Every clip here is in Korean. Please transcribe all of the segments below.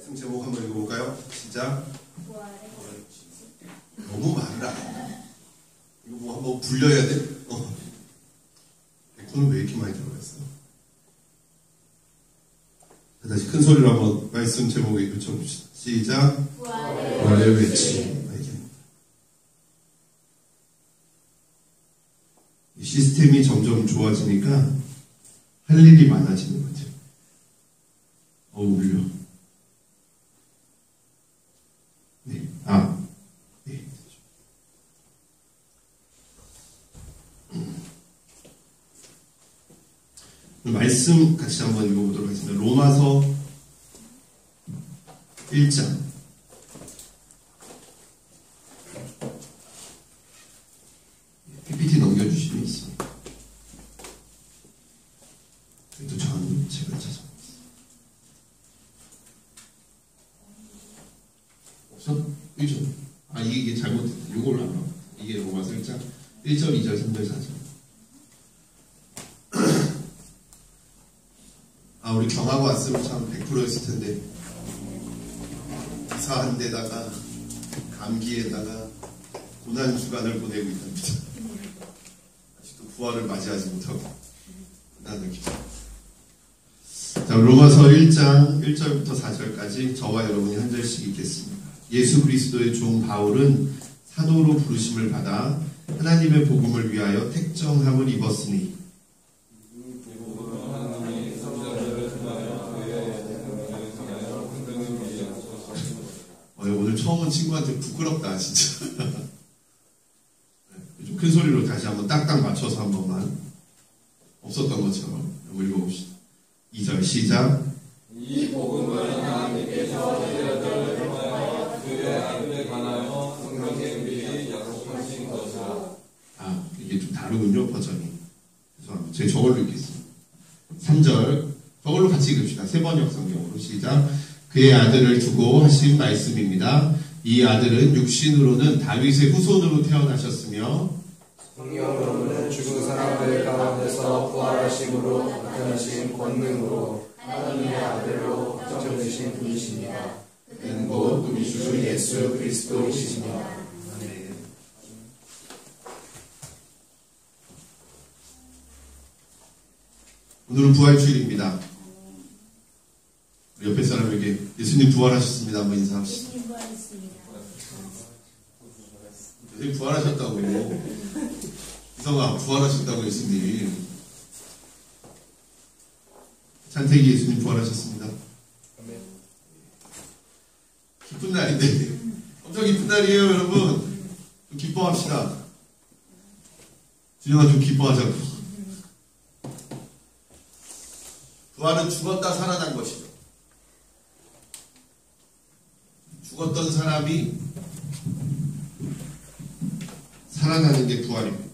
말씀 제목 한번 읽어볼까요? 시작. 너무 많다. 이거 뭐 한번 불려야 돼? 백호는 왜 이렇게 많이 들어갔어? 다시 큰 소리로 한번 말씀 제목에 외쳐봅시다. 시작. 부활의 외침. 시스템이 점점 좋아지니까 할 일이 많아지는 거죠. 울려. 네. 네. 말씀 같이 한번 읽어보도록 하겠습니다. 로마서 1장. PPT 넘겨주시면 있습니다. 그래도 저는 제가 찾아봤어요. 없어? 이죠? 이게 잘못됐다. 이걸 안 봐. 이게 로마서 1장 1절, 2절, 3절, 4절. 우리 경하고 왔으면 참 100%였을 텐데 이사 한 데다가 감기에다가 고난 주간을 보내고 있답니다. 아직도 부활을 맞이하지 못하고 고난을 기다려. 자, 로마서 1장 1절부터 4절까지 저와 여러분이 한 절씩 읽겠습니다. 예수 그리스도의 종 바울은 사도로 부르심을 받아 하나님의 복음을 위하여 택정함을 입었으니 오늘 처음 온 친구한테 부끄럽다 진짜. 좀 큰 소리로 다시 한번 딱딱 맞춰서 한 번만 없었던 것처럼 한번 읽어봅시다. 2절 시작. 이 복음을 하나님께서 제자들을 통하여 그의 아들에 관하여 성경에 미리 약속하신 것이라. 이게 좀 다르군요, 버전이. 죄송합니다. 제가 저걸로 읽겠습니다. 3절 저걸로 같이 읽읍시다. 세번역 성경으로 시작. 그의 아들을 두고 하신 말씀입니다. 이 아들은 육신으로는 다윗의 후손으로 태어나셨으며 성령으로는 죽은 사람들 가운데서 부활하심으로 나타나신 권능으로 하나님의 아들로 확정되신 분이십니다. 그는 곧 우리 주 예수 그리스도이십니다. 오늘은 부활주일입니다. 우리 옆에 사람에게 예수님 부활하셨습니다. 한번 인사합시다. 예수님 부활했습니다. 예수님 부활하셨다고. 이성아 부활하셨다고 예수님. 찬택이 예수님 부활하셨습니다. 기쁜 날인데 엄청 기쁜 날이에요 여러분. 좀 기뻐합시다. 준영아 좀 기뻐하자고. 부활은 죽었다 살아난 것이죠. 죽었던 사람이 살아나는 게 부활입니다.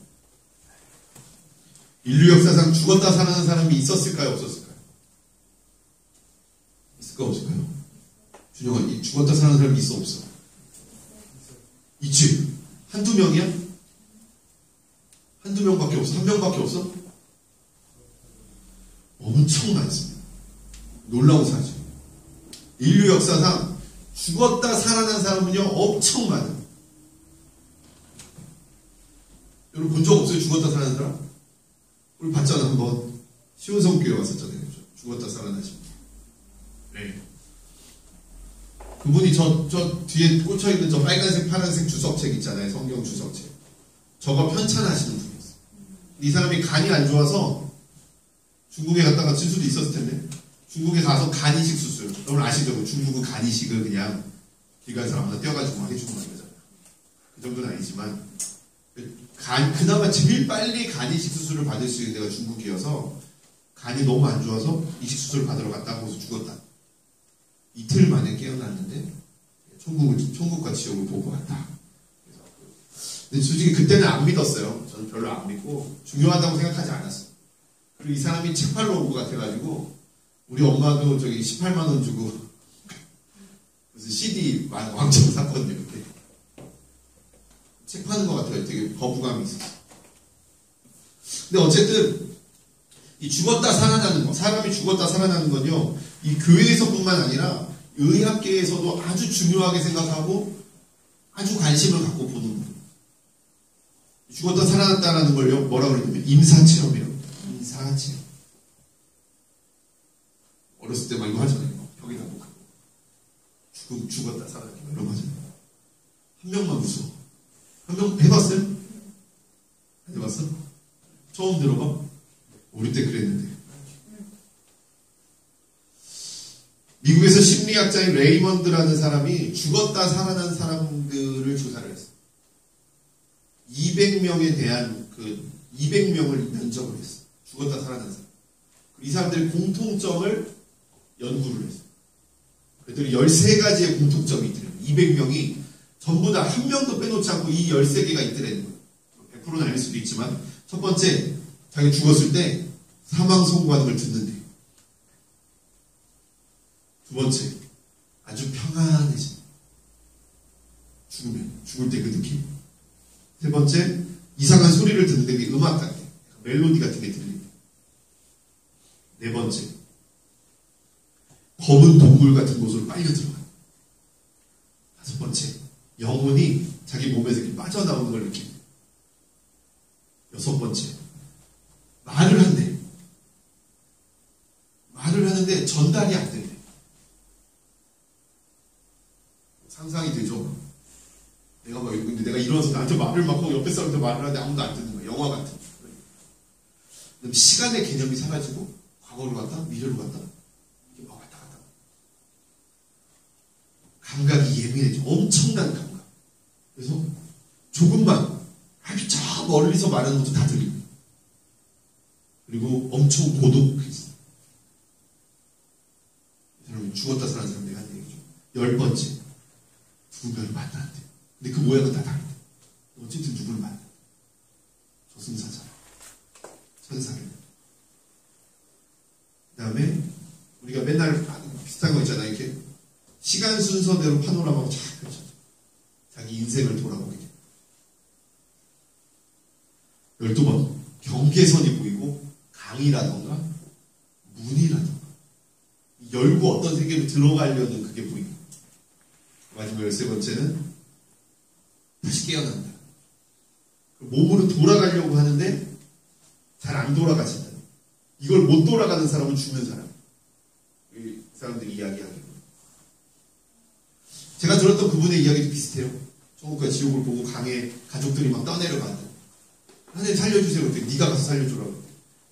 인류 역사상 죽었다 살아난 사람이 있었을까요? 없었을까요? 있을까 없을까요? 준영아, 죽었다 살아난 사람이 있어 없어? 있지? 한두 명이야? 한두 명밖에 없어? 한 명밖에 없어? 엄청 많습니다. 놀라운 사실. 인류 역사상 죽었다 살아난 사람은요 엄청 많아요. 여러분 본 적 없어요? 죽었다 살아난 사람? 우리 봤잖아. 한번 시온성교회 왔었잖아요. 죽었다 살아나신 분. 네. 그분이 저 뒤에 꽂혀있는 저 빨간색 파란색 주석책 있잖아요. 성경 주석책. 저거 편찬하시는 분이었어요. 이 사람이 간이 안 좋아서 중국에 갔다가 칠 수도 있었을 텐데 중국에 가서 간이식 수술. 여러분 아시죠? 중국은 간이식을 그냥 기관 사람 하나 떼어가지고 막 해주고 막 이러잖아요. 그 정도는 아니지만 그나마 제일 빨리 간이식 수술을 받을 수 있는 데가 중국이어서 간이 너무 안 좋아서 이식 수술을 받으러 갔다가 거기서 죽었다. 이틀 만에 깨어났는데 천국과 지옥을 보고 왔다. 근데 솔직히 그때는 안 믿었어요. 저는 별로 안 믿고 중요하다고 생각하지 않았어요. 그리고 이 사람이 책 팔러 온 것 같아가지고 우리 엄마도 저기 18만원 주고 무슨 CD 왕창 샀거든요. 그때 책 파는 것 같아요. 되게 거부감이 있었어요. 근데 어쨌든 이 죽었다 살아나는 거, 사람이 죽었다 살아나는 건요 이 교회에서뿐만 아니라 의학계에서도 아주 중요하게 생각하고 아주 관심을 갖고 보는 거예요. 죽었다 살아났다라는 걸요, 뭐라 그러냐면 임사체험이라고. 임사체험. 어렸을 때 막 이거 하잖아요. 벽에다 놓고 죽었다 살아났다 이런 거 하잖아요. 한 명만 웃어. 한 명 해봤어요? 안 해봤어? 처음 들어봐? 우리 때 그랬는데. 미국에서 심리학자인 레이먼드라는 사람이 죽었다 살아난 사람들을 조사를 했어. 200명에 대한 200명을 면접을 했어. 죽었다 살아난 사람. 이 사람들의 공통점을 연구를 했어. 그랬더니 13가지의 공통점이 있더래요. 200명이 전부 다 한 명도 빼놓지 않고 이 13개가 있더라는 거예요. 100%는 아닐 수도 있지만, 첫 번째, 자기 죽었을 때 사망 선고하는 걸 듣는데. 두 번째, 아주 평안해져. 죽을 때 그 느낌. 세 번째, 이상한 소리를 듣는데 그게 음악 같아. 멜로디 같은 게 들리네. 네 번째, 검은 동굴 같은 곳으로 빨려 들어가. 다섯 번째, 영혼이 자기 몸에서 이렇게 빠져나오는 걸 느끼네. 여섯 번째, 말을 한대. 말을 하는데 전달이 안 된대. 상상이 되죠? 근데 내가 일어나서 나한테 말을 막 하고 옆에 사람한테 말을 하는데 아무도 안 듣는 거야. 영화 같은. 그럼 시간의 개념이 사라지고, 과거로 갔다, 미래로 갔다, 이게 막 왔다 갔다. 감각이 예민해져. 엄청난 감각. 그래서 조금만, 아주 저 멀리서 말하는 것도 다 들리고. 그리고 엄청 고독했어. 이 사람이 죽었다 살아난 사람 내가 하는 얘기죠. 10번째, 누군가를 만났대. 근데 그 모양은 다 다르대. 어쨌든 누구를 만나. 저승사자, 천사를. 그 다음에 우리가 맨날 비슷한 거 있잖아요. 이렇게 시간 순서대로 파노라마가 쫙 펼쳐져. 자기 인생을 돌아보게 돼. 12번, 경계선이 보이고 강이라던가 문이라던가 열고 어떤 세계로 들어가려는 그게 보이고. 마지막 13번째는 다시 깨어난다. 몸으로 돌아가려고 하는데 잘 안 돌아가신다. 이걸 못 돌아가는 사람은 죽는 사람. 이 사람들이 이야기하기로. 제가 들었던 그분의 이야기도 비슷해요. 천국과 지옥을 보고 강에 가족들이 막 떠내려간다. 하나님 살려주세요. 그랬더니 네가 가서 살려주라고.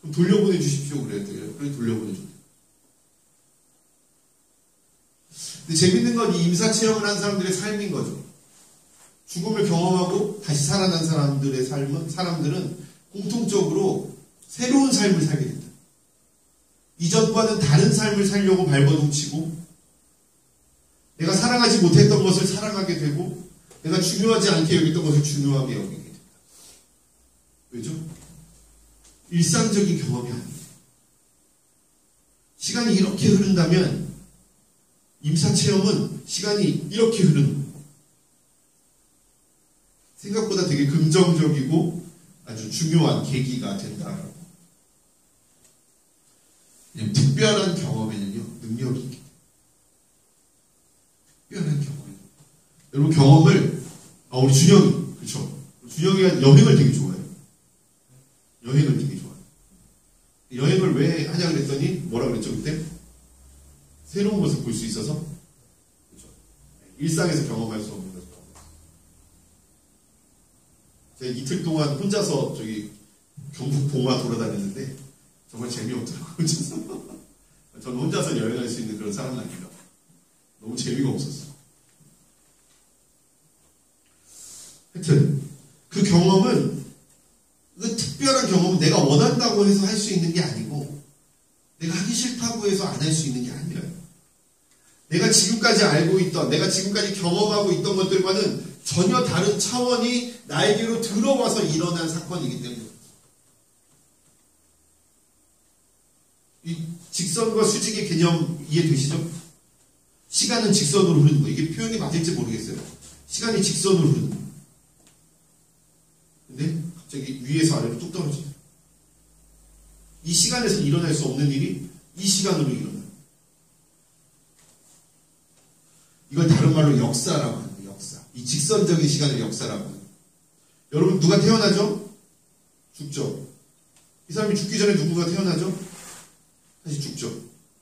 그럼 돌려보내 주십시오. 그랬더니 그래 돌려보내줬대. 근데 재밌는 건 이 임사체험을 한 사람들의 삶인 거죠. 죽음을 경험하고 다시 살아난 사람들은 공통적으로 새로운 삶을 살게 된다. 이전과는 다른 삶을 살려고 발버둥치고, 내가 사랑하지 못했던 것을 사랑하게 되고, 내가 중요하지 않게 여겼던 것을 중요하게 여기게 된다. 왜죠? 일상적인 경험이 아니에요. 시간이 이렇게 흐른다면 임사체험은 시간이 이렇게 흐르는 거예요. 생각보다 되게 긍정적이고 아주 중요한 계기가 된다라고. 그냥 특별한 경험에는요, 능력이 있기 때문에. 특별한 경험. 여러분 경험을, 우리 준영이, 그렇죠? 준영이가 여행을 되게 좋아해요. 여행을 되게 좋아해요. 여행을 왜 하냐 그랬더니 뭐라 그랬죠 그때? 새로운 것을 볼 수 있어서, 그렇죠? 일상에서 경험할 수 없는 것을. 제가 이틀 동안 혼자서 경북 봉화 돌아다녔는데 정말 재미없더라고요. 혼자서. 저는 혼자서 여행할 수 있는 그런 사람은 아니라 너무 재미가 없었어. 하여튼 그 경험은, 그 특별한 경험은 내가 원한다고 해서 할 수 있는 게 아니고, 내가 하기 싫다고 해서 안 할 수 있는 게 아니라요. 내가 지금까지 알고 있던, 내가 지금까지 경험하고 있던 것들과는 전혀 다른 차원이 나에게로 들어와서 일어난 사건이기 때문에. 이 직선과 수직의 개념 이해되시죠? 시간은 직선으로 흐르는 거예요. 이게 표현이 맞을지 모르겠어요. 시간이 직선으로 흐르는 거예요. 근데 갑자기 위에서 아래로 뚝 떨어져요. 이 시간에서 일어날 수 없는 일이 이 시간으로 일어나요. 이걸 다른 말로 역사라고 하는 거예요. 역사. 이 직선적인 시간을 역사라고 하는 거예요. 여러분 누가 태어나죠? 죽죠. 이 사람이 죽기 전에 누군가 태어나죠? 다시 죽죠.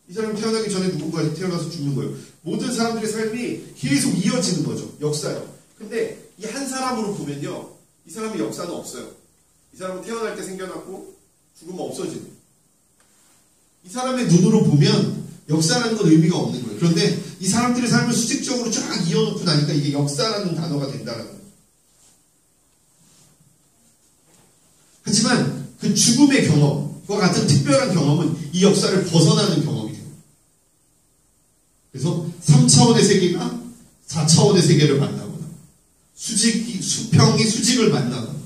이 사람이 태어나기 전에 누군가 태어나서 죽는 거예요. 모든 사람들의 삶이 계속 이어지는 거죠. 역사요. 근데 이 한 사람으로 보면요. 이 사람의 역사는 없어요. 이 사람은 태어날 때 생겨났고 죽으면 없어지는. 이 사람의 눈으로 보면 역사라는 건 의미가 없는 거예요. 그런데 이 사람들의 삶을 수직적으로 쫙 이어놓고 나니까 이게 역사라는 단어가 된다는 거예요. 하지만 그 죽음의 경험과 같은 특별한 경험은 이 역사를 벗어나는 경험이 돼요. 그래서 3차원의 세계가 4차원의 세계를 만나거나 수평이 수직을 만나거나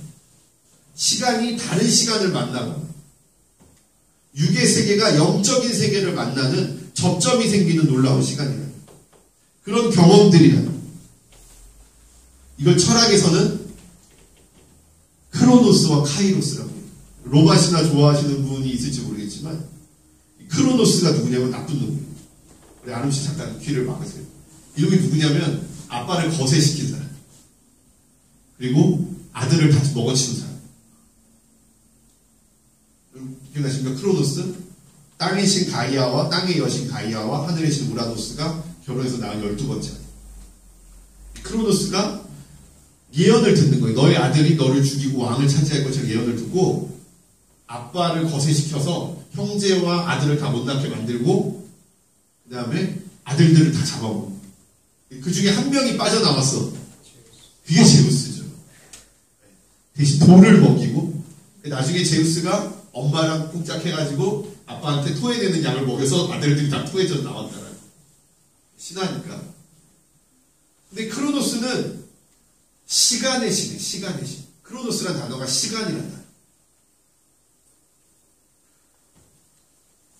시간이 다른 시간을 만나거나 육의 세계가 영적인 세계를 만나는 접점이 생기는 놀라운 시간이라는 그런 경험들이라는 이걸 철학에서는 크로노스와 카이로스라고 해요. 로마시나 좋아하시는 분이 있을지 모르겠지만 크로노스가 누구냐면 나쁜 놈이에요. 우리 아름씨 잠깐 귀를 막으세요. 이놈이 누구냐면 아빠를 거세시킨 사람 그리고 아들을 다 먹어치운 사람. 기억나십니까? 크로노스? 땅의 신 가이아와 땅의 여신 가이아와 하늘의 신 우라노스가 결혼해서 낳은 12번째. 크로노스가 예언을 듣는 거예요. 너의 아들이 너를 죽이고 왕을 차지할 것처럼 예언을 듣고 아빠를 거세시켜서 형제와 아들을 다 못 낳게 만들고 그 다음에 아들들을 다 잡아먹는 그 중에 한 명이 빠져나왔어. 그게 제우스죠. 대신 돌을 먹이고 나중에 제우스가 엄마랑 쿵짝해가지고 아빠한테 토해내는 약을 먹여서 아들들이 다 토해져 나왔다라는 신하니까. 근데 크로노스는 시간의 신이에요. 시간의 신. 크로노스란 단어가 시간이란 단어.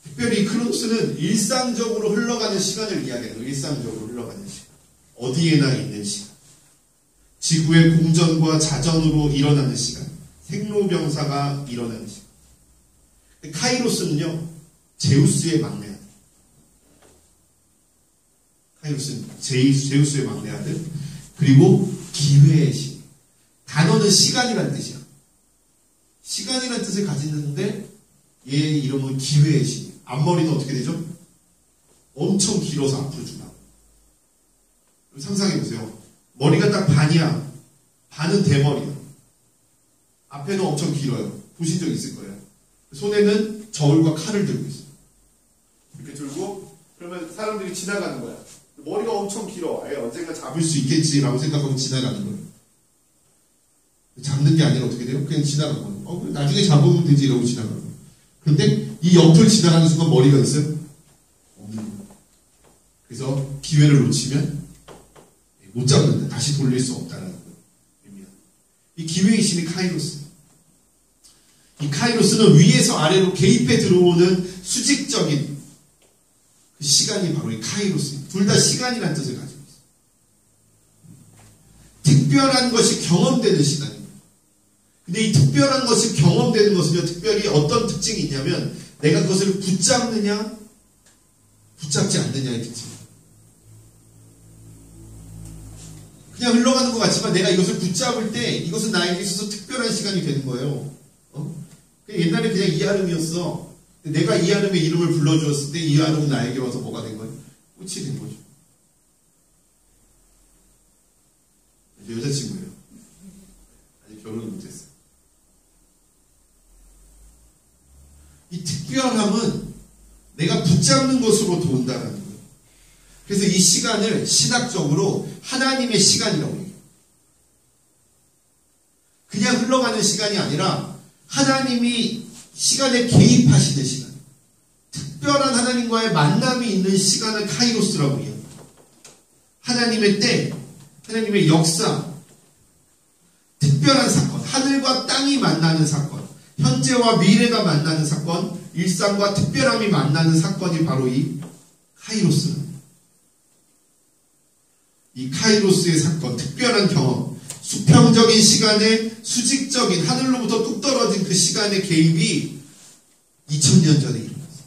특별히 크로노스는 일상적으로 흘러가는 시간을 이야기해요. 일상적으로 흘러가는 시간. 어디에나 있는 시간. 지구의 공전과 자전으로 일어나는 시간. 생로병사가 일어나는 시간. 카이로스는요, 제우스의 막내 아들. 카이로스는 제우스의 막내 아들. 그리고 기회의 신. 단어는 시간이란 뜻이야. 시간이란 뜻을 가지는데 얘의 이름은 기회의 신. 앞머리는 어떻게 되죠? 엄청 길어서 앞으로 쭉 나와. 상상해보세요. 머리가 딱 반이야. 반은 대머리야. 앞에는 엄청 길어요. 보신 적 있을 거예요. 손에는 저울과 칼을 들고 있어요. 이렇게 들고 그러면 사람들이 지나가는 거야. 머리가 엄청 길어. 언젠가 잡을 수 있겠지라고 생각하고 지나가는 거예요. 잡는 게 아니라 어떻게 돼요? 그냥 지나가는 거예요. 나중에 잡으면 되지 이러고 지나가는 거예요. 그런데 이 옆을 지나가는 순간 머리가 있어요? 없는 거예요. 그래서 기회를 놓치면 못 잡는다. 다시 돌릴 수 없다는 거예요. 이 기회의 신이 카이로스. 이 카이로스는 위에서 아래로 개입해 들어오는 수직적인 그 시간이 바로 이 카이로스입니다. 둘 다 시간이라는 뜻을 가지고 있어요. 특별한 것이 경험되는 시간입니다. 근데 이 특별한 것이 경험되는 것은요, 특별히 어떤 특징이 있냐면 내가 그것을 붙잡느냐 붙잡지 않느냐의 특징입니다. 그냥 흘러가는 것 같지만 내가 이것을 붙잡을 때 이것은 나에게 있어서 특별한 시간이 되는 거예요. 옛날에 그냥 이하름이었어. 내가 이하름의 이름을 불러주었을 때 이하름은 나에게 와서 뭐가 된 거예요? 꽃이 된 거죠. 이제 여자친구예요. 아직 결혼을 못했어요. 이 특별함은 내가 붙잡는 것으로 돈다는 거예요. 그래서 이 시간을 신학적으로 하나님의 시간이라고 얘기해요. 그냥 흘러가는 시간이 아니라 하나님이 시간에 개입하시는 시간, 특별한 하나님과의 만남이 있는 시간을 카이로스라고 얘기합니다. 하나님의 때, 하나님의 역사, 특별한 사건, 하늘과 땅이 만나는 사건, 현재와 미래가 만나는 사건, 일상과 특별함이 만나는 사건이 바로 이 카이로스입니다. 이 카이로스의 사건, 특별한 경험, 수평적인 시간에 수직적인 하늘로부터 뚝 떨어진 그 시간의 개입이 2000년 전에 일어났어요.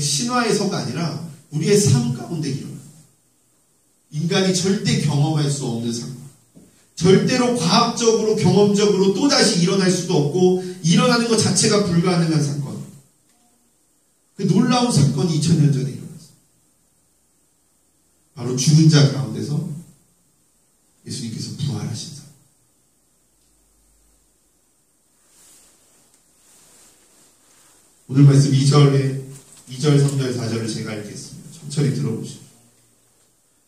신화에서가 아니라 우리의 삶 가운데 일어나요. 인간이 절대 경험할 수 없는 사건. 절대로 과학적으로 경험적으로 또다시 일어날 수도 없고 일어나는 것 자체가 불가능한 사건. 그 놀라운 사건이 2000년 전에 일어났어요. 바로 죽은 자 가운데서 예수님께서 부활하신 사건. 오늘 말씀 2절, 3절, 4절을 제가 읽겠습니다. 천천히 들어보시죠.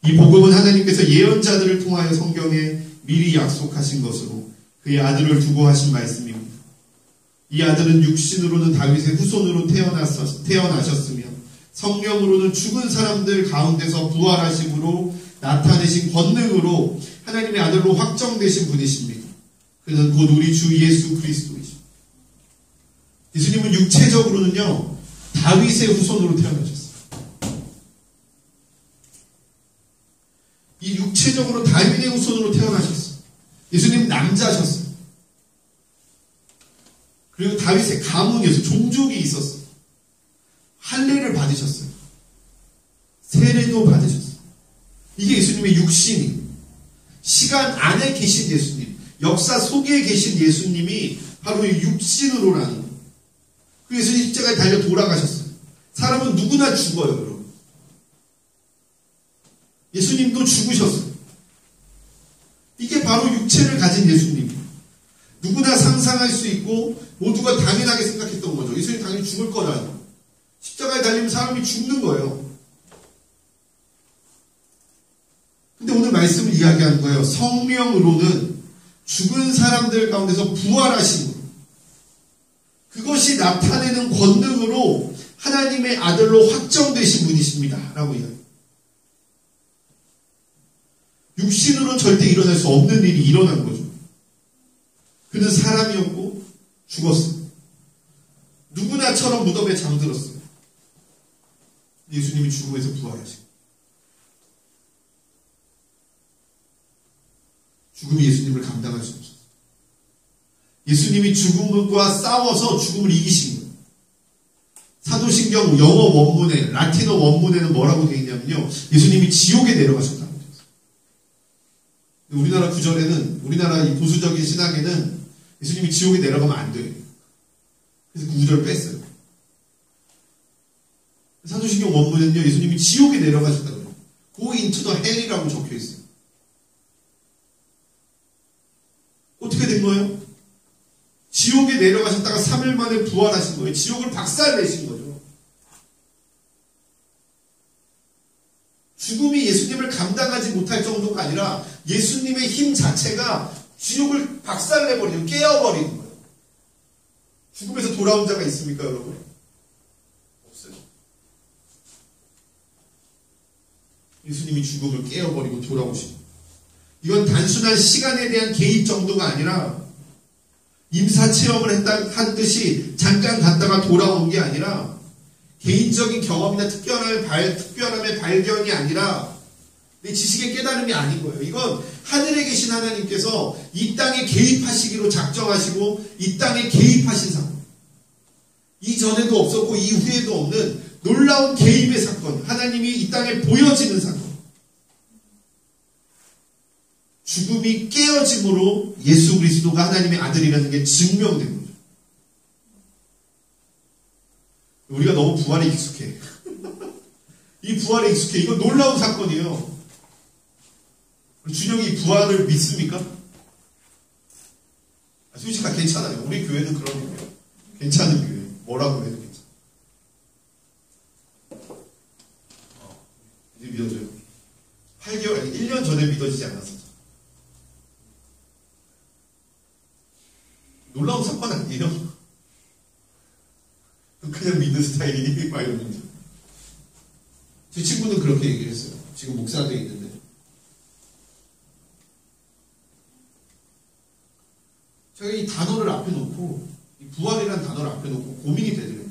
이 복음은 하나님께서 예언자들을 통하여 성경에 미리 약속하신 것으로 그의 아들을 두고 하신 말씀입니다. 이 아들은 육신으로는 다윗의 후손으로 태어나셨으며 성령으로는 죽은 사람들 가운데서 부활하심으로 나타내신 권능으로 하나님의 아들로 확정되신 분이십니다. 그는 곧 우리 주 예수 그리스도이십니다. 예수님은 육체적으로는요, 다윗의 후손으로 태어나셨어요. 이 육체적으로 다윗의 후손으로 태어나셨어요. 예수님은 남자셨어요. 그리고 다윗의 가문이었어요. 종족이 있었어요. 할례를 받으셨어요. 세례도 받으셨어요. 이게 예수님의 육신이, 시간 안에 계신 예수님, 역사 속에 계신 예수님이 바로 이 육신으로라는 거예요. 그 예수님 십자가에 달려 돌아가셨어요. 사람은 누구나 죽어요, 여러분. 예수님도 죽으셨어요. 이게 바로 육체를 가진 예수님이에요. 누구나 상상할 수 있고 모두가 당연하게 생각했던 거죠. 예수님 당연히 죽을 거잖아요. 십자가에 달리면 사람이 죽는 거예요. 근데 오늘 말씀을 이야기하는 거예요. 성령으로는 죽은 사람들 가운데서 부활하신 것. 그것이 나타내는 권능으로 하나님의 아들로 확정되신 분이십니다. 라고 이야기해요. 육신으로는 절대 일어날 수 없는 일이 일어난 거죠. 그는 사람이었고 죽었어요. 누구나처럼 무덤에 잠들었어요. 예수님이 죽음에서 부활하시고 죽음이 예수님을 감당할 수 없었어요. 예수님이 죽음과 싸워서 죽음을 이기신 거예요. 사도신경 영어 원문에, 라틴어 원문에는 뭐라고 되어 있냐면요, 예수님이 지옥에 내려가셨다고 되어 있어요. 우리나라 구절에는, 우리나라 이 보수적인 신학에는 예수님이 지옥에 내려가면 안 돼요. 그래서 그 구절을 뺐어요. 사도신경 원문에는요, 예수님이 지옥에 내려가셨다고 해요. Go into the hell이라고 적혀 있어요. 어떻게 된 거예요? 지옥에 내려가셨다가 3일 만에 부활하신 거예요. 지옥을 박살내신 거죠. 죽음이 예수님을 감당하지 못할 정도가 아니라 예수님의 힘 자체가 지옥을 박살내버리는, 깨어버리는 거예요. 죽음에서 돌아온 자가 있습니까, 여러분? 없어요. 예수님이 죽음을 깨어버리고 돌아오신 거예요. 이건 단순한 시간에 대한 개입 정도가 아니라 임사체험을 한 듯이 잠깐 갔다가 돌아온 게 아니라 개인적인 경험이나 특별함의 발견이 아니라 내 지식의 깨달음이 아닌 거예요. 이건 하늘에 계신 하나님께서 이 땅에 개입하시기로 작정하시고 이 땅에 개입하신 사건. 이전에도 없었고 이후에도 없는 놀라운 개입의 사건. 하나님이 이 땅에 보여지는 사건. 죽음이 깨어짐으로 예수 그리스도가 하나님의 아들이라는 게 증명된 거죠. 우리가 너무 부활에 익숙해. 이 부활에 익숙해. 이건 놀라운 사건이에요. 준영이 부활을 믿습니까? 솔직히 괜찮아요. 우리 교회는 그런 교회예요. 괜찮은 교회. 뭐라고 해도 괜찮아. 이제 믿어져요. 8개월, 아니 1년 전에 믿어지지 않았어. 놀라운 사건 아니에요? 그냥 믿는 스타일이 막 이런 거죠. 제 친구는 그렇게 얘기를 했어요. 지금 목사되어 있는데. 제가 이 단어를 앞에 놓고, 이 부활이라는 단어를 앞에 놓고 고민이 되더라고요.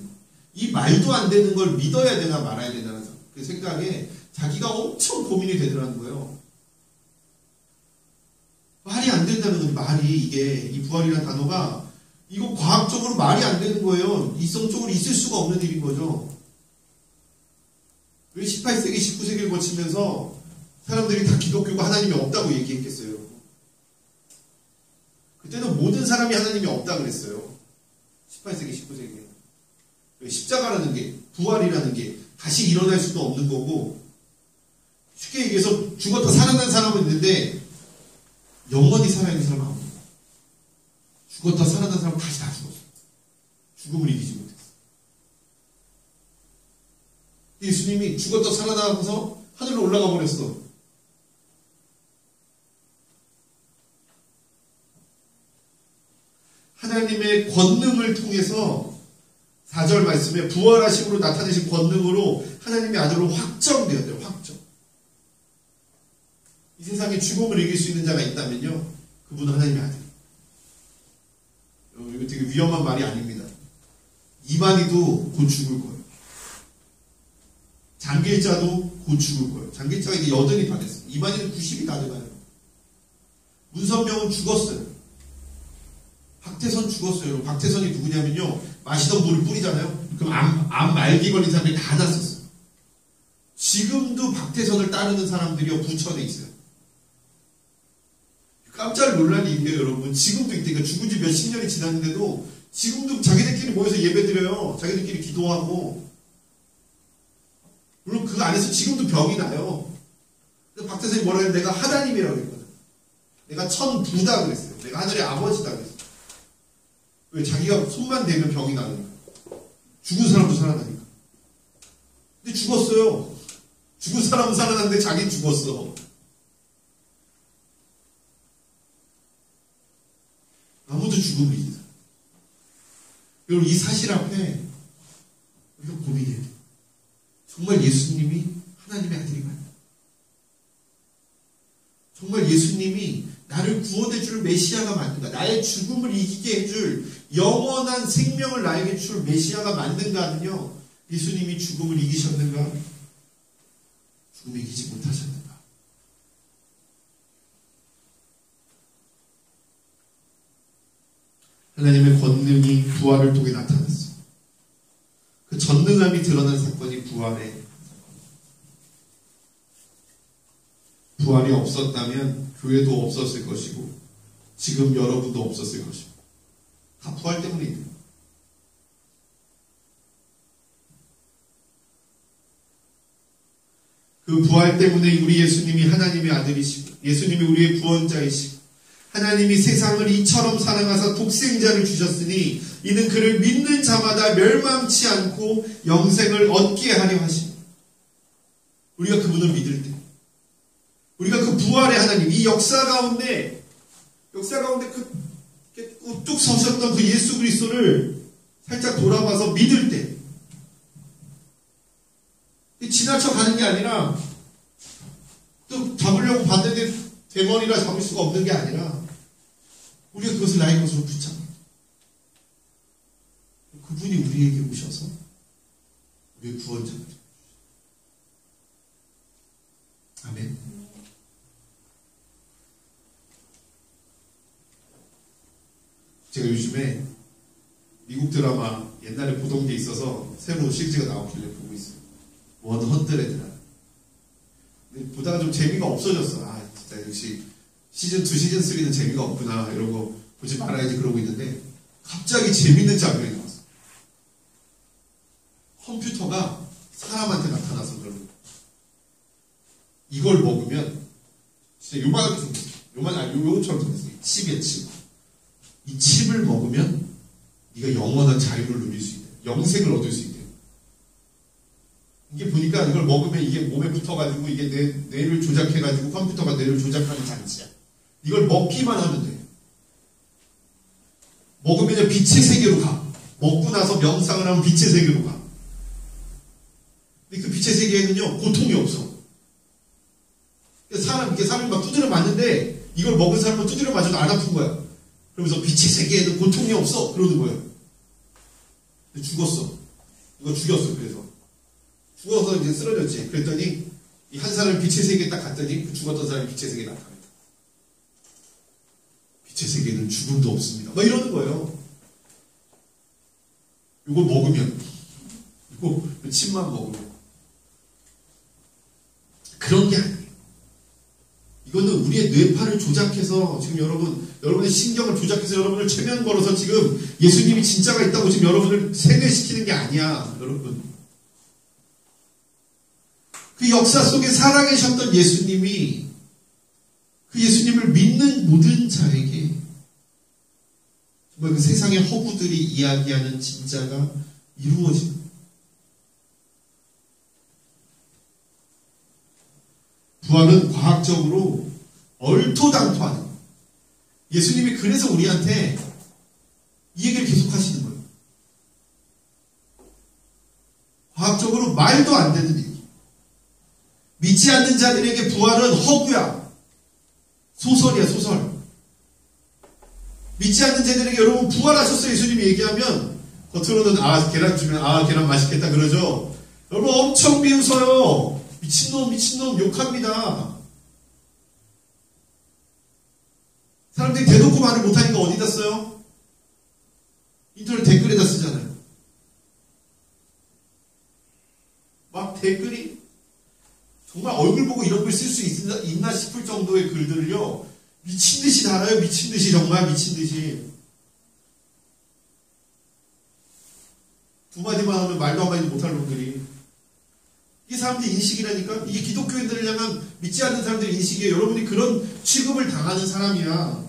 이 말도 안 되는 걸 믿어야 되나 말아야 되나라는 그 생각에 자기가 엄청 고민이 되더라는 거예요. 말이 안 된다는 건 말이 이게 이 부활이라는 단어가 이거 과학적으로 말이 안 되는 거예요. 이성적으로 있을 수가 없는 일인 거죠. 왜 18세기, 19세기를 거치면서 사람들이 다 기독교가 하나님이 없다고 얘기했겠어요? 그때는 모든 사람이 하나님이 없다 그랬어요. 18세기, 19세기에. 십자가라는 게, 부활이라는 게 다시 일어날 수도 없는 거고, 쉽게 얘기해서 죽었다 살아난 사람은 있는데 영원히 살아있는 사람은 아무도 없어요. 죽었다 살아난 사람은 다시 다 죽었어요. 죽음을 이기지 못했어요. 예수님이 죽었다 살아나서 하늘로 올라가 버렸어. 하나님의 권능을 통해서 4절 말씀에 부활하심으로 나타내신 권능으로 하나님의 아들로 확정되었대요. 확정. 이 세상에 죽음을 이길 수 있는 자가 있다면요, 그분은 하나님의 아들. 이거 되게 위험한 말이 아닙니다. 이만희도 곧 죽을 거예요. 장길자도 곧 죽을 거예요. 장길자가 이게 80이 다 됐어요. 이만희는 90이 다 돼가요. 문선명은 죽었어요. 박태선 죽었어요. 박태선이 누구냐면요, 마시던 물을 뿌리잖아요. 그럼 암 말기 걸린 사람들이 다 났었어요. 지금도 박태선을 따르는 사람들이요, 부천에 있어요. 깜짝 놀랄 일이에요, 여러분. 지금도 있다니까. 죽은 지 몇십 년이 지났는데도 지금도 자기들끼리 모여서 예배드려요. 자기들끼리 기도하고. 물론 그 안에서 지금도 병이 나요. 근데 박태선이 뭐라 해요? 내가 하나님이라고 했거든. 내가 천부다 그랬어요. 내가 하늘의 아버지다 그랬어요. 왜? 자기가 손만 대면 병이 나니까. 죽은 사람도 살아나니까. 근데 죽었어요. 죽은 사람은 살아났는데 자기는 죽었어. 아무도 죽음을 이긴다. 여러분, 이 사실 앞에 우리가 고민해야 돼요. 정말 예수님이 하나님의 아들이 맞나? 정말 예수님이 나를 구원해줄 메시아가 맞는가? 나의 죽음을 이기게 해줄 영원한 생명을 나에게 줄 메시아가 맞는가는요, 예수님이 죽음을 이기셨는가? 죽음을 이기지 못하셨는가? 하나님의 권능이 부활을 통해 나타났어. 그 전능함이 드러난 사건이 부활의 부활이 없었다면 교회도 없었을 것이고 지금 여러분도 없었을 것이고 다 부활 때문이에요. 그 부활 때문에 우리 예수님이 하나님의 아들이시고 예수님이 우리의 구원자이시고 하나님이 세상을 이처럼 사랑하사 독생자를 주셨으니 이는 그를 믿는 자마다 멸망치 않고 영생을 얻게 하려 하십니다. 우리가 그분을 믿을 때 우리가 그 부활의 하나님, 이 역사 가운데 그 우뚝 서셨던 그 예수 그리스도를 살짝 돌아봐서 믿을 때 지나쳐 가는 게 아니라 또 잡으려고 봤는데 대머리라 잡을 수가 없는 게 아니라 우리가 그것을 나의 것으로 붙잡니다. 그분이 우리에게 오셔서 우리의 구원자가 되십니다. 아멘. 제가 요즘에 미국 드라마 옛날에 보던 게 있어서 새로 시리즈가 나오길래 보고 있어요. 100라는. 근데 보다가 좀 재미가 없어졌어. 아, 진짜 역시 시즌2, 시즌3는 재미가 없구나. 이러고 보지 말아야지 그러고 있는데 갑자기 재밌는 장면이 나왔어. 컴퓨터가 사람한테 나타나서 그러는 거야. 이걸 먹으면 진짜 요만하게 생겼어. 요것처럼 생겼어. 칩이야, 칩. 이 칩을 먹으면 네가 영원한 자유를 누릴 수 있대. 영생을 얻을 수 있대. 이게 보니까 이걸 먹으면 이게 몸에 붙어가지고 이게 뇌를 조작해가지고 컴퓨터가 뇌를 조작하는 장치야. 이걸 먹기만 하면 돼. 먹으면 빛의 세계로 가. 먹고 나서 명상을 하면 빛의 세계로 가. 근데 그 빛의 세계에는요, 고통이 없어. 사람이 막 두드려 맞는데 이걸 먹은 사람은 두드려 맞아도 안 아픈 거야. 그러면서 빛의 세계에는 고통이 없어. 그러는 거예요. 근데 죽었어. 누가 죽였어. 그래서 죽어서 이제 쓰러졌지. 그랬더니 이 한 사람이 빛의 세계에 딱 갔더니 그 죽었던 사람이 빛의 세계에 나타났다. 빛의 세계에는 죽음도 없습니다. 막 이러는 거예요. 이걸 먹으면, 이거 침만 먹으면 그런 게 아니에요. 이거는 우리의 뇌파를 조작해서 지금 여러분의 신경을 조작해서 여러분을 최면 걸어서 지금 예수님이 진짜가 있다고 지금 여러분을 세뇌시키는 게 아니야, 여러분. 그 역사 속에 살아계셨던 예수님이 그 예수님을 믿는 모든 자에게 정말 그 세상의 허구들이 이야기하는 진짜가 이루어집니다. 부활은 과학적으로 얼토당토하는, 예수님이 그래서 우리한테 이 얘기를 계속 하시는 거예요. 과학적으로 말도 안 되는 얘기. 믿지 않는 자들에게 부활은 허구야. 소설이야, 소설. 믿지 않는 자들에게 여러분 부활하셨어요 예수님이 얘기하면 겉으로는 계란 주면 계란 맛있겠다 그러죠. 여러분 엄청 비웃어요. 미친놈 욕합니다. 사람들이 대놓고 말을 못하니까 어디다 써요? 인터넷 댓글에다 쓰잖아요. 막 댓글이 정말 얼굴 보고 이런 글 쓸 수 있나 싶을 정도의 글들을요 미친듯이 달아요. 미친듯이, 정말 미친듯이. 두 마디만 하면 말도 한마디도 못할 놈들이. 이게 사람들 인식이라니까? 이게 기독교인들을 향한 믿지 않는 사람들의 인식이에요. 여러분이 그런 취급을 당하는 사람이야.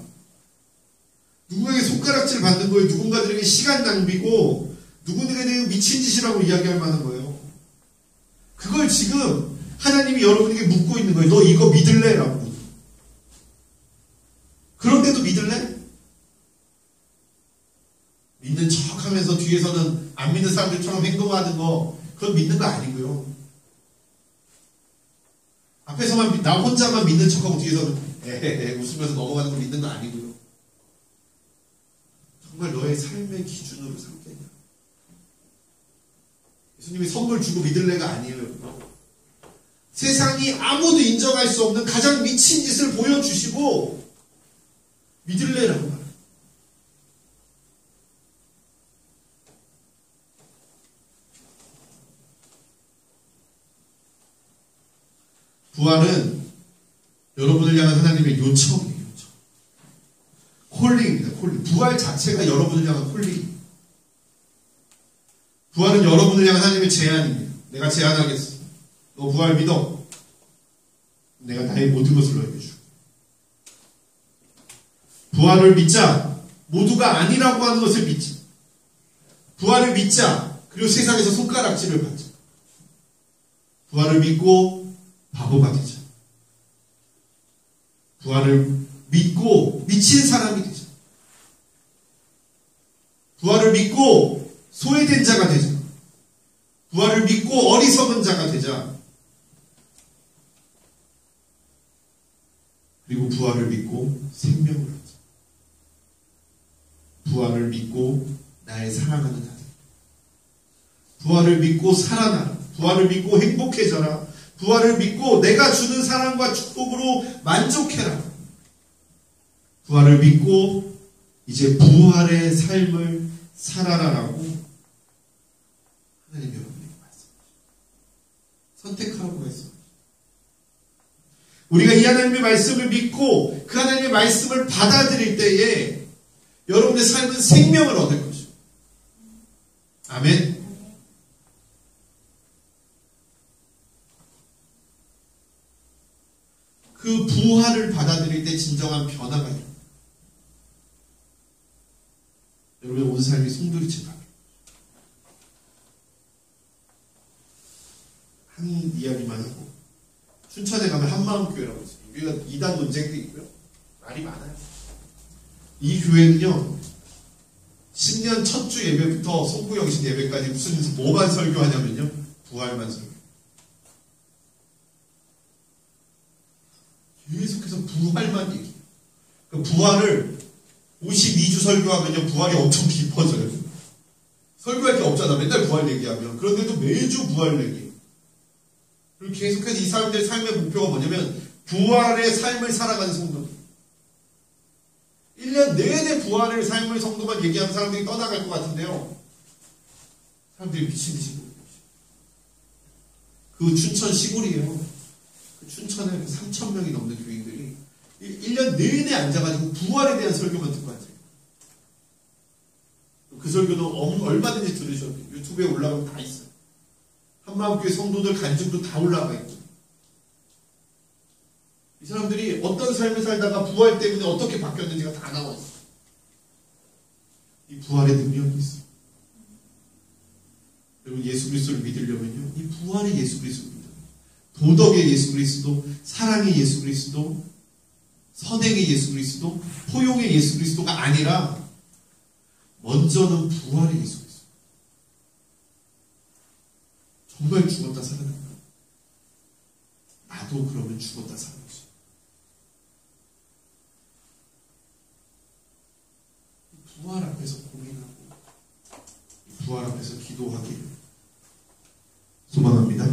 누구에게 손가락질 받는 거예요. 누군가들에게 시간 낭비고 누군가에게 미친 짓이라고 이야기할 만한 거예요. 그걸 지금 하나님이 여러분에게 묻고 있는 거예요. 너 이거 믿을래? 라고. 그런데도 믿을래? 믿는 척 하면서 뒤에서는 안 믿는 사람들처럼 행동하는 거, 그건 믿는 거 아니고요. 앞에서만 나 혼자만 믿는 척하고 뒤에서는 웃으면서 넘어가는 거 믿는 거 아니고요. 정말 너의 삶의 기준으로 삼겠냐. 예수님이 선물 주고 믿을래가 아니에요. 세상이 아무도 인정할 수 없는 가장 미친 짓을 보여주시고 믿을래라고 말합니다. 부활은 여러분을 향한 하나님의 요청이에요. 요청. 콜링입니다. 콜링. 부활 자체가 여러분을 향한 콜링. 부활은 여러분을 향한 하나님의 제안입니다. 내가 제안하겠어. 너 부활 믿어. 내가 나의 모든 것을 너에게 줄게. 부활을 믿자. 모두가 아니라고 하는 것을 믿자. 부활을 믿자. 그리고 세상에서 손가락질을 받자. 부활을 믿고 바보가 되자. 부활을 믿고 미친 사람이 되자. 부활을 믿고 소외된 자가 되자. 부활을 믿고 어리석은 자가 되자. 그리고 부활을 믿고 생명을 하자. 부활을 믿고 나의 사랑하는 아들. 부활을 믿고 살아나라. 부활을 믿고 행복해져라. 부활을 믿고 내가 주는 사랑과 축복으로 만족해라. 부활을 믿고 이제 부활의 삶을 살아라라고 하나님 여러분에게 말씀하십니다. 선택하라고 했습니다. 우리가 이 하나님의 말씀을 믿고 그 하나님의 말씀을 받아들일 때에 여러분의 삶은 생명을 얻을 것입니다. 아멘. 그 부활을 받아들일 때 진정한 변화가 있습니다. 여러분의 온 삶이 송두리째 바뀝니다. 한 이야기만 하고, 춘천에 가면 한마음교회라고 있어요. 여기가 2단 논쟁도 있고요. 말이 많아요. 이 교회는요, 신년 첫 주 예배부터 송구영신 예배까지 무슨 뭐만 설교하냐면요, 부활만 설교. 계속해서 부활만 얘기해요. 그러니까 부활을 52주 설교하면요, 부활이 엄청 깊어져요. 설교할 게 없잖아. 맨날 부활 얘기하면. 그런데도 매주 부활 얘기해요. 그리고 계속해서 이 사람들의 삶의 목표가 뭐냐면 부활의 삶을 살아가는 성도. 1년 내내 부활의 삶을 성도만 얘기하는 사람들이 떠나갈 것 같은데요. 사람들이 미친 듯이 보고 그 춘천 시골이에요. 춘천에 3,000명이 넘는 교인들이 1년 내내 앉아가지고 부활에 대한 설교만 듣고 앉아요. 그 설교는 얼마든지 들으셔도 돼요. 유튜브에 올라가면 다 있어요. 한마음교회 성도들 간증도 다 올라가 있고. 이 사람들이 어떤 삶을 살다가 부활 때문에 어떻게 바뀌었는지가 다 나와 있어요. 이 부활의 능력이 있어요. 여러분, 예수 그리스도를 믿으려면요, 이 부활의 예수 그리스도를 믿어요. 도덕의 예수 그리스도, 사랑의 예수 그리스도, 선행의 예수 그리스도, 포용의 예수 그리스도가 아니라 먼저는 부활의 예수 그리스도. 정말 죽었다 살아난다. 나도 그러면 죽었다 살아나지. 부활 앞에서 고민하고 부활 앞에서 기도하기를 소망합니다.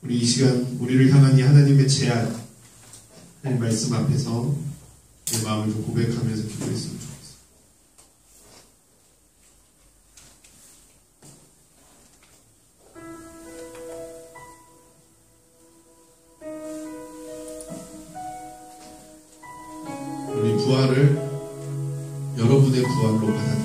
우리 이 시간 우리를 향한 이 하나님의 제안, 하나님 말씀 앞에서 내 마음을 좀 고백하면서 기도했으면 좋겠습니다. 우리 부활을 여러분의 부활로 받아들이십시오.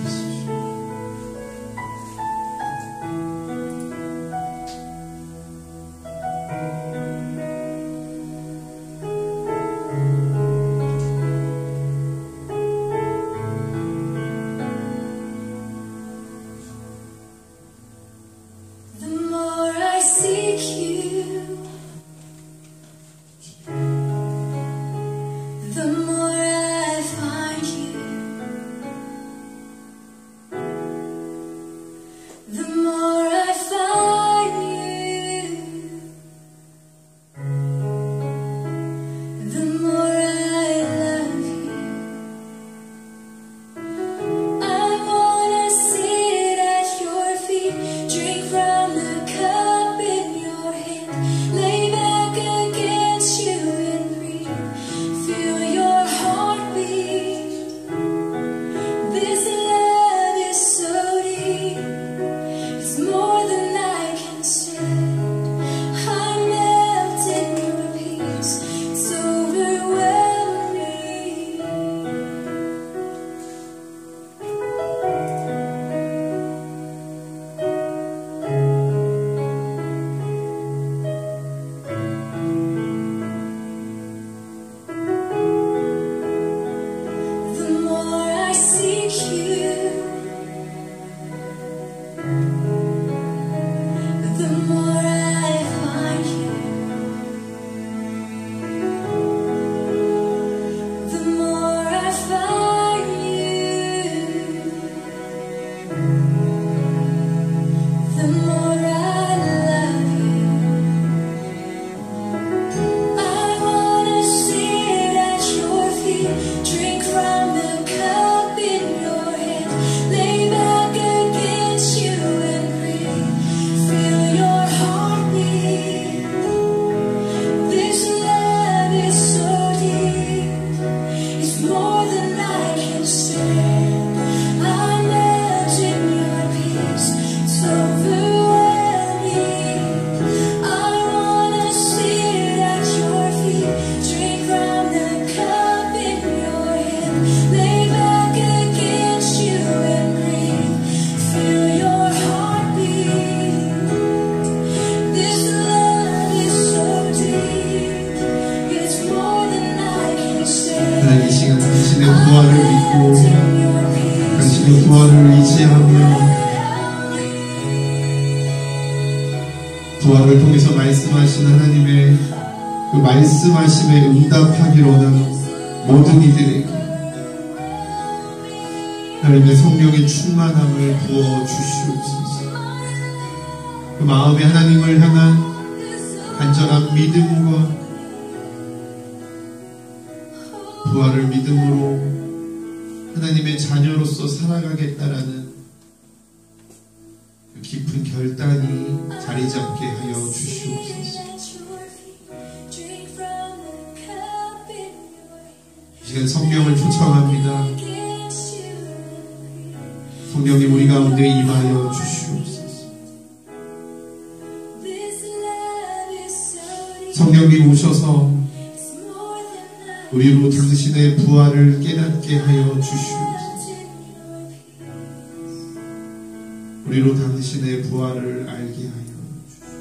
이 시간 당신의 부활을 믿고 당신의 부활을 의지하며 부활을 통해서 말씀하신 하나님의 그 말씀하심에 응답하기를 원하는 모든 이들에게 하나님의 성령의 충만함을 부어주시옵소서. 그 마음에 하나님을 향한 간절한 믿음과 부활을 믿음으로 하나님의 자녀로서 살아가겠다라는 그 깊은 결단이 자리 잡게 하여 주시옵소서. 이 시간 성령을 초청합니다. 성령님 우리 가운데 임하여 주시옵소서. 성령님 오셔서 우리로 당신의 부활을 깨닫게 하여 주시옵소서. 우리로 당신의 부활을 알게 하여 주시옵소서.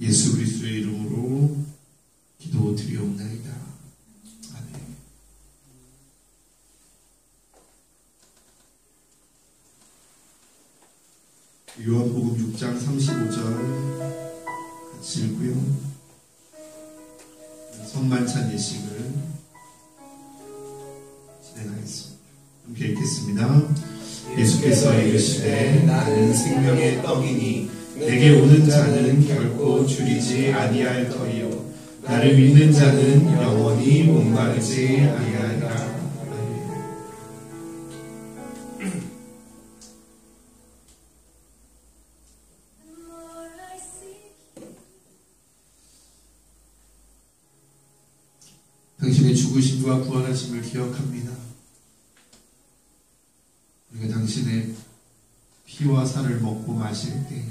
예수 그리스도의 이름으로 기도드리옵나이다. 아멘. 요한복음 6장 35절 같이 읽고요. 성만찬 예식을 진행하겠습니다. 함께 읽겠습니다. 예수께서 이르시되 나는 생명의 떡이니 내게 오는 자는 결코 줄이지 아니할 터이요 나를 믿는 자는 영원히 목마르지 아니하리라. 당신의 죽으심과 부활하심을 기억합니다. 우리가 당신의 피와 살을 먹고 마실 때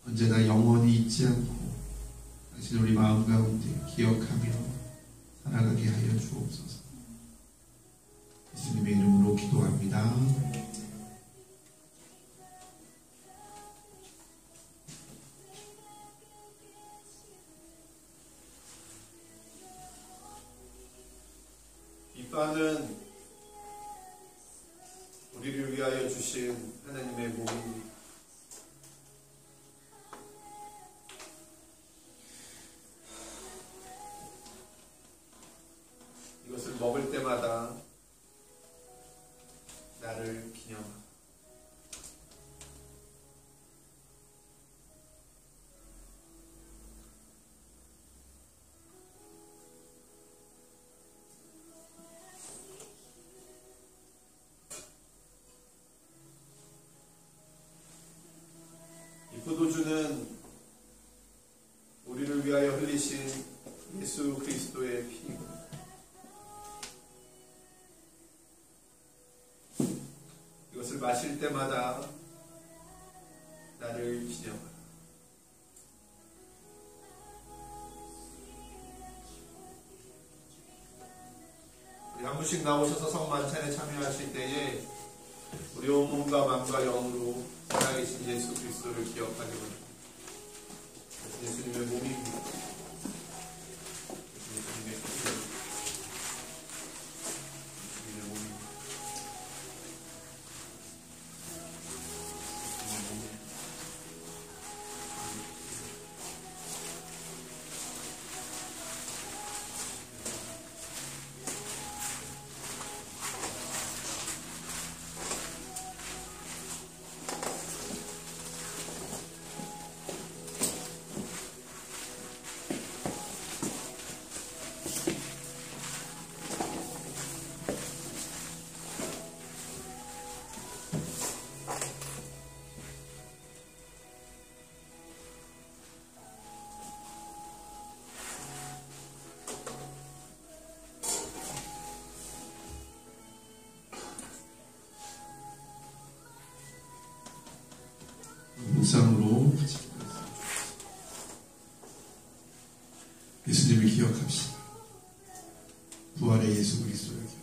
언제나 영원히 잊지 않고 당신을 우리 마음 가운데 기억하며 살아가게 하여 주옵소서. 예수님의 이름으로 기도합니다. 이 빵은 우리를 위하여 주신 하나님의 몸입니다. 이것을 먹을 때마다 나를 기념하라. 이 포도주는 우리를 위하여 흘리신 예수 그리스도의 피입니다. 이것을 마실 때마다 나를 기념하라. 우리 한 분씩 나오셔서 성만찬에 참여하실 때에 우리 온 몸과 마음과 영으로 살아계신 예수 그리스도를 기억하게 됩니다. 예수님의 몸입니다. 예수님의 피입니다. 예수님의 몸입니다. 묵상으로 같이 기도했습니다. 예수님을 기억합시다. 부활의 예수 그리스도를 기억합시다.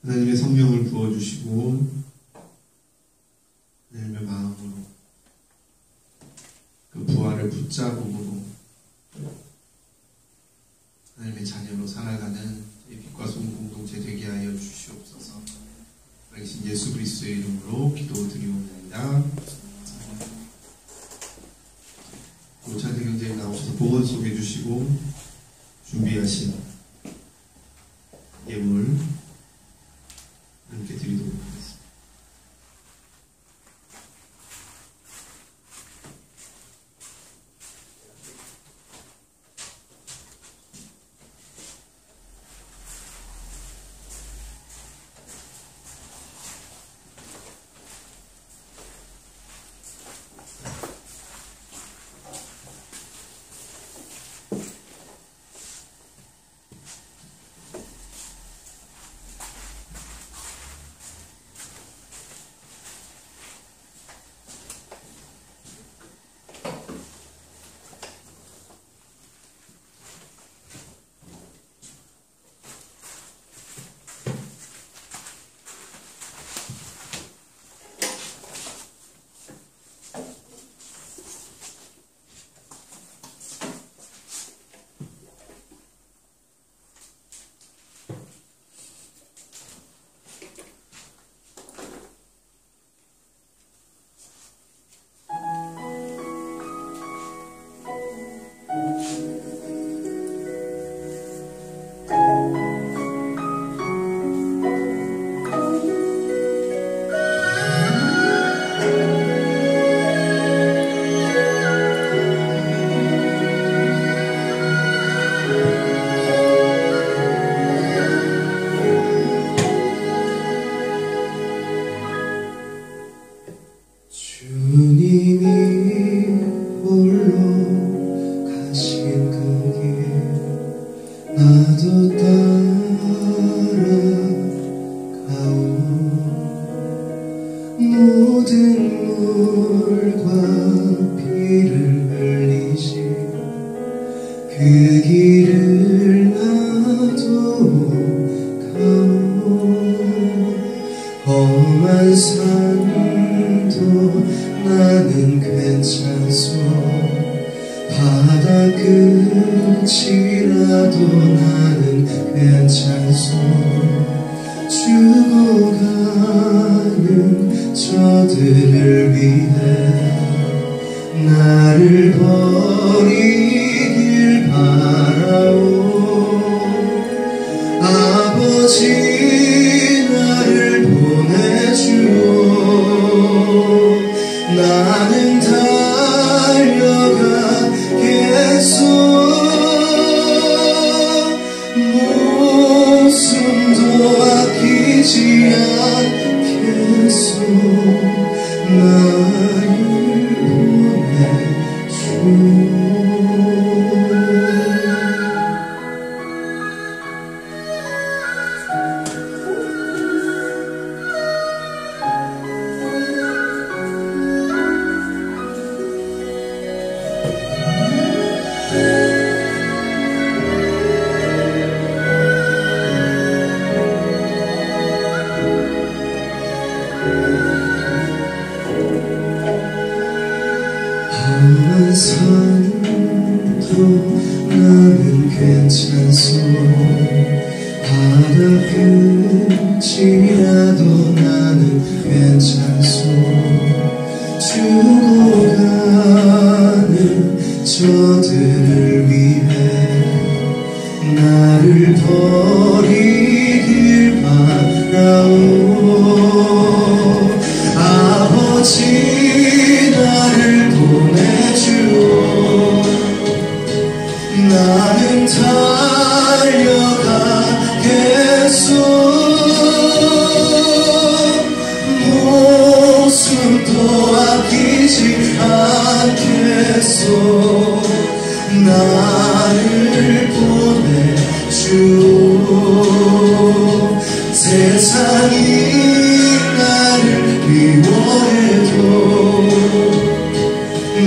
하나님의 성령을 부어주시고 하나님의 마음으로 그 부활을 붙잡음으로 하나님의 자녀로 살아가는 빛과 소금 공동체 되게 하여 주시옵소서. 당신 예수 그리스도의 이름으로 기도드리옵나이다. 찬양 경제에 나오셔서 복원 소개해 주시고 준비하신 예물 함께 드리도록 하겠습니다.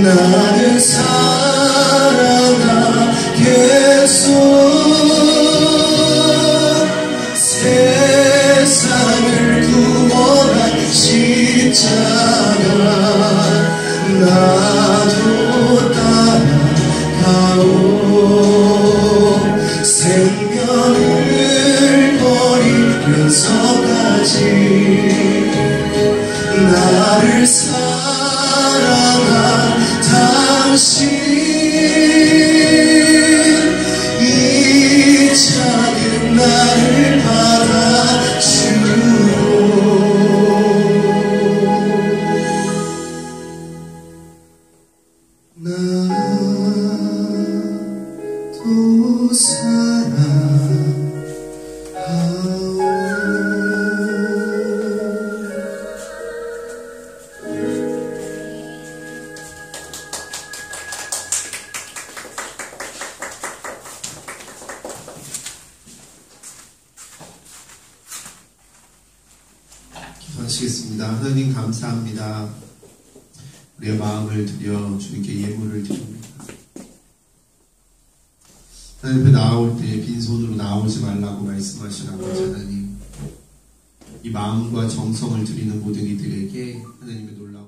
나는 살아가겠소. 세상 기도하시겠습니다. 하나님 감사합니다. 우리의 마음을 드려 주님께 예물을 드립니다. 하나님 앞에 나올 때 빈손으로 나오지 말라고 말씀하신 아버지 하나님, 이 마음과 정성을 드리는 모든 이들에게 하나님의 놀라운